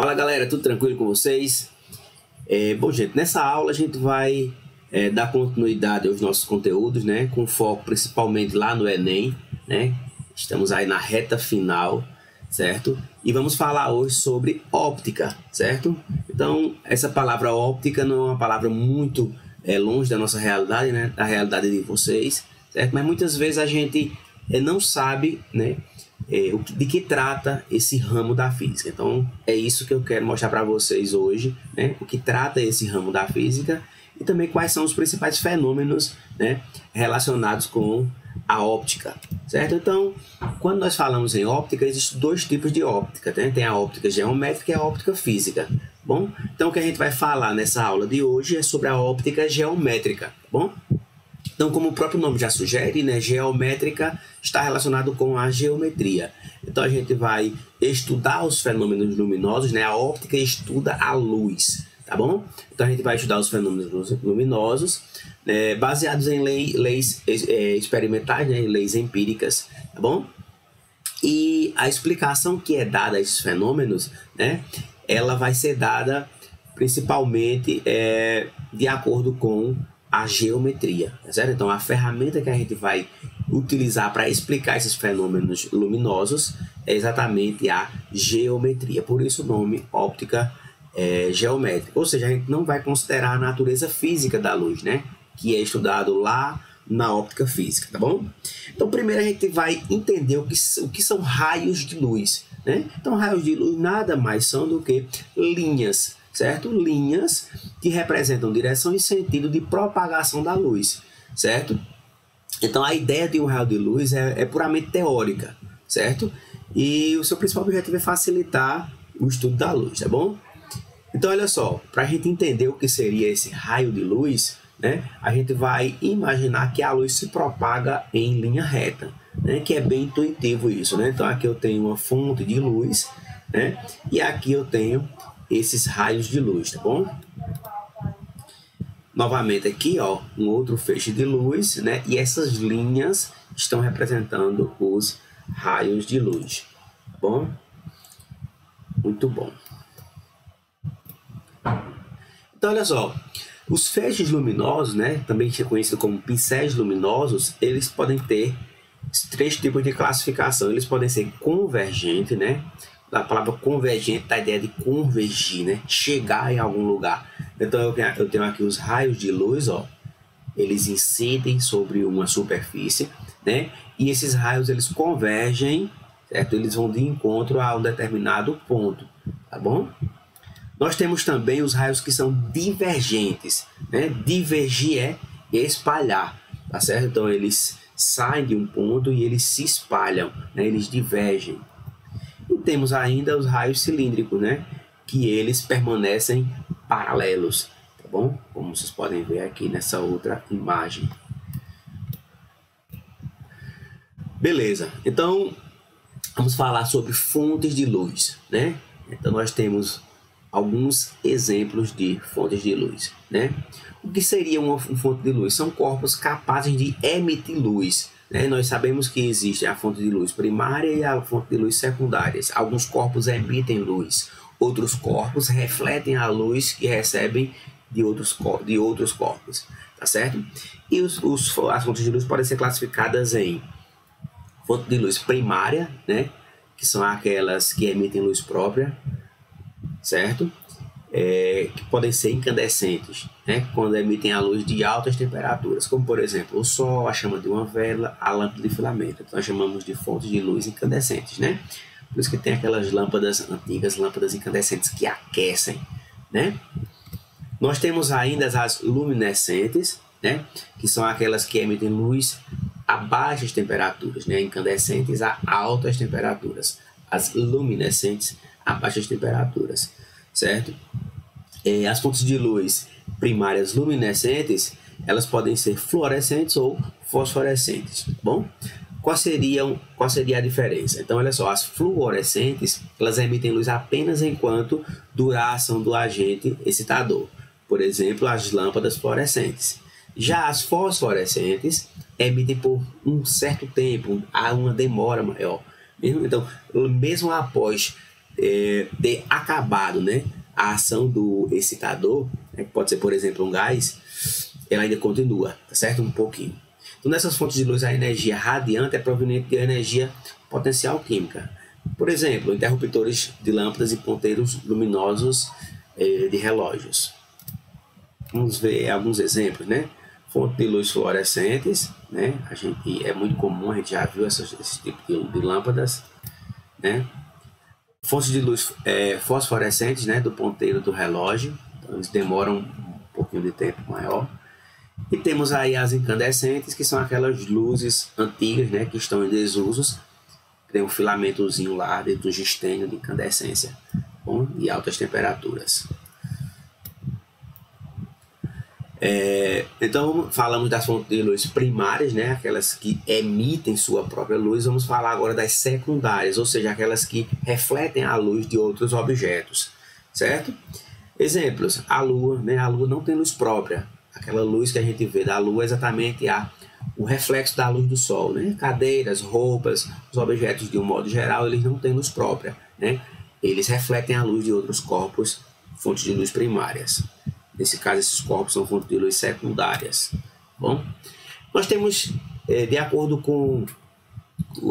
Fala galera, tudo tranquilo com vocês? Bom gente, nessa aula a gente vai dar continuidade aos nossos conteúdos, né? Com foco principalmente lá no Enem, né? Estamos aí na reta final, certo? E vamos falar hoje sobre óptica, certo? Então, essa palavra óptica não é uma palavra muito longe da nossa realidade, né? Da realidade de vocês, certo? Mas muitas vezes a gente não sabe, né? De que trata esse ramo da física. Então é isso que eu quero mostrar para vocês hoje, né? O que trata esse ramo da física e também quais são os principais fenômenos, né, relacionados com a óptica, certo? Então, quando nós falamos em óptica, existem dois tipos de óptica, né? Tem a óptica geométrica e a óptica física. Bom, então o que a gente vai falar nessa aula de hoje é sobre a óptica geométrica, tá bom? Então, como o próprio nome já sugere, né, geométrica está relacionado com a geometria. Então, a gente vai estudar os fenômenos luminosos, né? A óptica estuda a luz, tá bom? Então, a gente vai estudar os fenômenos luminosos, baseados em leis experimentais, né, leis empíricas, tá bom? E a explicação que é dada a esses fenômenos, né, ela vai ser dada principalmente de acordo com a geometria, tá certo? Então, a ferramenta que a gente vai utilizar para explicar esses fenômenos luminosos é exatamente a geometria. Por isso o nome óptica geométrica. Ou seja, a gente não vai considerar a natureza física da luz, né? Que é estudado lá na óptica física, tá bom? Então, primeiro a gente vai entender o que são raios de luz, né? Então, raios de luz nada mais são do que linhas, certo? Linhas que representam direção e sentido de propagação da luz, certo? Então, a ideia de um raio de luz é puramente teórica, certo? E o seu principal objetivo é facilitar o estudo da luz, tá bom? Então, olha só, para a gente entender o que seria esse raio de luz, né, a gente vai imaginar que a luz se propaga em linha reta, né, que é bem intuitivo isso, né? Então, aqui eu tenho uma fonte de luz, né, e aqui eu tenho esses raios de luz, tá bom? Novamente aqui, ó, um outro feixe de luz, né? E essas linhas estão representando os raios de luz, tá bom? Muito bom. Então, olha só, os feixes luminosos, né, também conhecido como pincéis luminosos, eles podem ter três tipos de classificação. Eles podem ser convergentes, né? A palavra convergente dá a ideia de convergir, né? Chegar em algum lugar. Então, eu tenho aqui os raios de luz, ó. Eles incidem sobre uma superfície, né? E esses raios, eles convergem, certo? Eles vão de encontro a um determinado ponto, tá bom? Nós temos também os raios que são divergentes, né? Divergir é espalhar, tá certo? Então, eles saem de um ponto e eles se espalham, né? Eles divergem. E temos ainda os raios cilíndricos, né? Que eles permanecem paralelos, tá bom? Como vocês podem ver aqui nessa outra imagem. Beleza, então vamos falar sobre fontes de luz, né? Então nós temos alguns exemplos de fontes de luz, né? O que seria uma fonte de luz? São corpos capazes de emitir luz, né? Nós sabemos que existe a fonte de luz primária e a fonte de luz secundária. Alguns corpos emitem luz, outros corpos refletem a luz que recebem de outros corpos, tá certo? E as fontes de luz podem ser classificadas em fonte de luz primária, né? Que são aquelas que emitem luz própria, certo? Que podem ser incandescentes, né? Quando emitem a luz de altas temperaturas, como por exemplo o sol, a chama de uma vela, a lâmpada de filamento. Então, nós chamamos de fontes de luz incandescentes, né? Por isso que tem aquelas lâmpadas antigas, lâmpadas incandescentes que aquecem, né? Nós temos ainda as luminescentes, né? Que são aquelas que emitem luz a baixas temperaturas, né? Incandescentes a altas temperaturas. As luminescentes a baixas temperaturas, certo? As fontes de luz primárias luminescentes, elas podem ser fluorescentes ou fosforescentes, tá bom? Qual seria a diferença? Então, olha só, as fluorescentes, elas emitem luz apenas enquanto dura a ação do agente excitador. Por exemplo, as lâmpadas fluorescentes. Já as fosforescentes emitem por um certo tempo, há uma demora maior. Então, mesmo após ter acabado, né, a ação do excitador, né, que pode ser, por exemplo, um gás, ela ainda continua, tá certo? Um pouquinho. Então, nessas fontes de luz, a energia radiante é proveniente de energia potencial química. Por exemplo, interruptores de lâmpadas e ponteiros luminosos de relógios. Vamos ver alguns exemplos, né? Fonte de luz fluorescentes, né? É muito comum, a gente já viu esse tipo de lâmpadas, né? Fontes de luz fosforescentes, né? Do ponteiro do relógio, então eles demoram um pouquinho de tempo maior. E temos aí as incandescentes, que são aquelas luzes antigas, né? Que estão em desusos, tem um filamentozinho lá de tungstênio de incandescência, bom, e altas temperaturas. Então, falamos das fontes de luz primárias, né, aquelas que emitem sua própria luz. Vamos falar agora das secundárias, ou seja, aquelas que refletem a luz de outros objetos, certo? Exemplos, a Lua, né, a Lua não tem luz própria. Aquela luz que a gente vê da Lua é exatamente o reflexo da luz do Sol, né? Cadeiras, roupas, os objetos de um modo geral, eles não têm luz própria, né? Eles refletem a luz de outros corpos, fontes de luz primárias. Nesse caso, esses corpos são fontes de luz secundárias. Bom, nós temos, de acordo com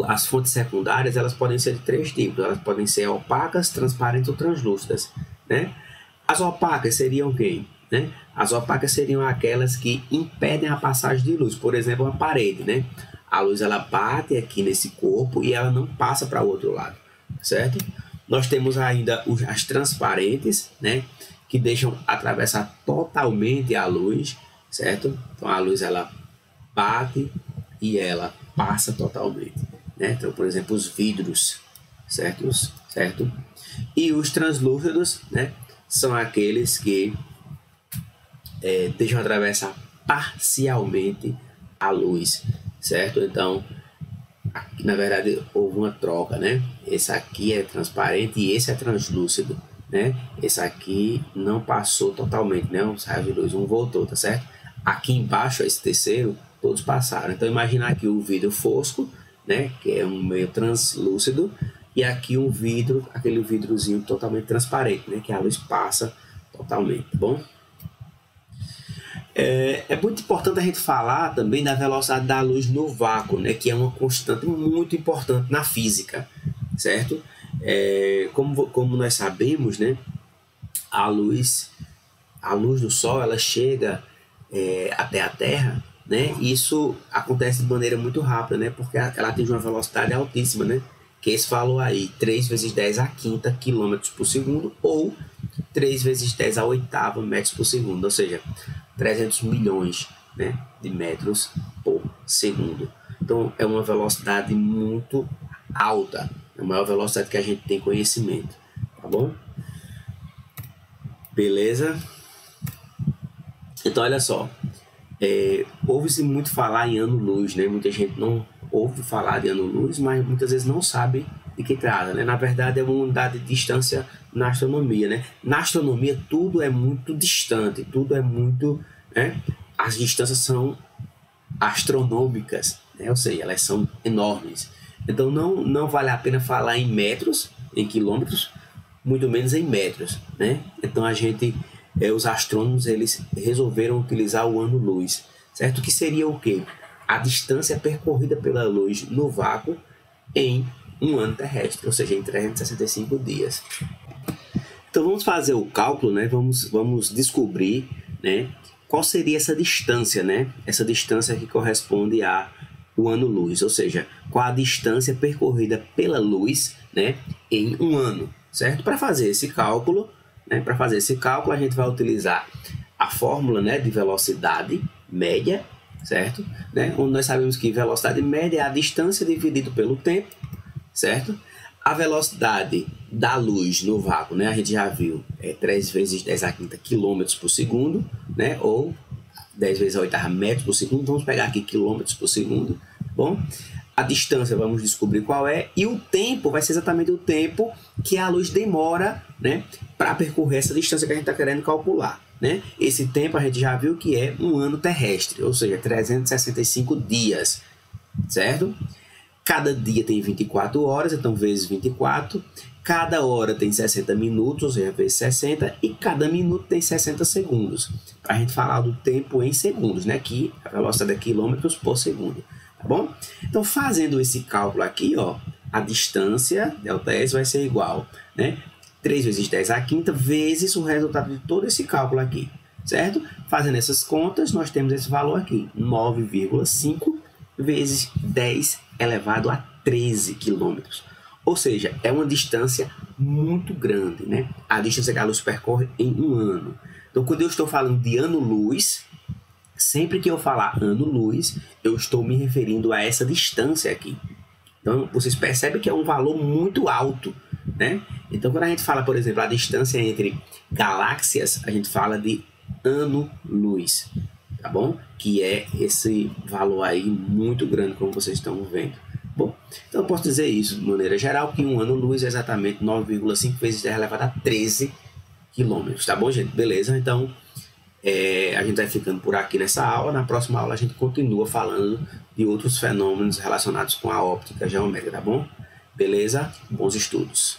as fontes secundárias, elas podem ser de 3 tipos. Elas podem ser opacas, transparentes ou translúcidas, né? As opacas seriam quem? Né? As opacas seriam aquelas que impedem a passagem de luz. Por exemplo, uma parede, né? A luz ela bate aqui nesse corpo e ela não passa para o outro lado, certo? Nós temos ainda as transparentes, né? Que deixam atravessar totalmente a luz, certo? Então a luz ela bate e ela passa totalmente, né? Então, por exemplo, os vidros, certo? E os translúcidos, né? São aqueles que deixam atravessar parcialmente a luz, certo? Então, aqui, na verdade, houve uma troca, né? Esse aqui é transparente e esse é translúcido, né? Esse aqui não passou totalmente, né? Os raios de luz, um voltou, tá certo? Aqui embaixo, esse terceiro, todos passaram. Então, imagina aqui o vidro fosco, né? Que é um meio translúcido, e aqui um vidro, aquele vidrozinho totalmente transparente, né? Que a luz passa totalmente, tá bom? É muito importante a gente falar também da velocidade da luz no vácuo, né, que é uma constante muito importante na física, certo? Como nós sabemos, né, a luz do Sol ela chega até a Terra, né? Isso acontece de maneira muito rápida, né, porque ela atinge uma velocidade altíssima, né? Que esse valor aí, 3 vezes 10 a quinta quilômetros por segundo, ou 3 vezes 10 a oitava metros por segundo, ou seja, 300 milhões, né, de metros por segundo. Então, é uma velocidade muito alta, é a maior velocidade que a gente tem conhecimento, tá bom? Beleza? Então, olha só, ouve-se muito falar em ano-luz, né? Muita gente não ouve falar de ano-luz, mas muitas vezes não sabe de que trata, né? Na verdade, é uma unidade de distância na astronomia, né? Na astronomia, tudo é muito distante, tudo é muito, né? As distâncias são astronômicas, né? Ou seja, elas são enormes. Então, não vale a pena falar em metros, em quilômetros, muito menos em metros, né? Então, os astrônomos, eles resolveram utilizar o ano-luz, certo? Que seria o quê? A distância percorrida pela luz no vácuo em um ano terrestre, ou seja, em 365 dias. Então vamos fazer o cálculo, né? Vamos descobrir, né, qual seria essa distância, né? Essa distância que corresponde a o ano-luz, ou seja, qual a distância percorrida pela luz, né, em um ano, certo? Para fazer esse cálculo, né, a gente vai utilizar a fórmula, né, de velocidade média, certo? Né? Onde nós sabemos que velocidade média é a distância dividido pelo tempo, certo? A velocidade da luz no vácuo, né? A gente já viu, 3 vezes 10 a quinta quilômetros por segundo, né? Ou 10 vezes a oitava metros por segundo. Vamos pegar aqui quilômetros por segundo, bom? A distância vamos descobrir qual é, e o tempo vai ser exatamente o tempo que a luz demora, né, para percorrer essa distância que a gente está querendo calcular, né? Esse tempo a gente já viu que é um ano terrestre, ou seja, 365 dias, certo? Cada dia tem 24 horas, então vezes 24. Cada hora tem 60 minutos, ou seja, vezes 60, e cada minuto tem 60 segundos. Para a gente falar do tempo em segundos, né? Que a velocidade é quilômetros por segundo, tá bom? Então, fazendo esse cálculo aqui, ó, a distância, ΔS, vai ser igual, né? 3 vezes 10 à quinta, vezes o resultado de todo esse cálculo aqui, certo? Fazendo essas contas, nós temos esse valor aqui, 9,5 vezes 10 elevado a 13 quilômetros. Ou seja, é uma distância muito grande, né? A distância que a luz percorre em um ano. Então, quando eu estou falando de ano-luz, sempre que eu falar ano-luz, eu estou me referindo a essa distância aqui. Então, vocês percebem que é um valor muito alto, né? Então, quando a gente fala, por exemplo, a distância entre galáxias, a gente fala de ano-luz, tá bom? Que é esse valor aí muito grande, como vocês estão vendo. Bom, então eu posso dizer isso de maneira geral, que um ano-luz é exatamente 9,5 vezes 10 elevado a 13 quilômetros, tá bom, gente? Beleza? Então, a gente vai ficando por aqui nessa aula. Na próxima aula a gente continua falando de outros fenômenos relacionados com a óptica geométrica, tá bom? Beleza? Bons estudos!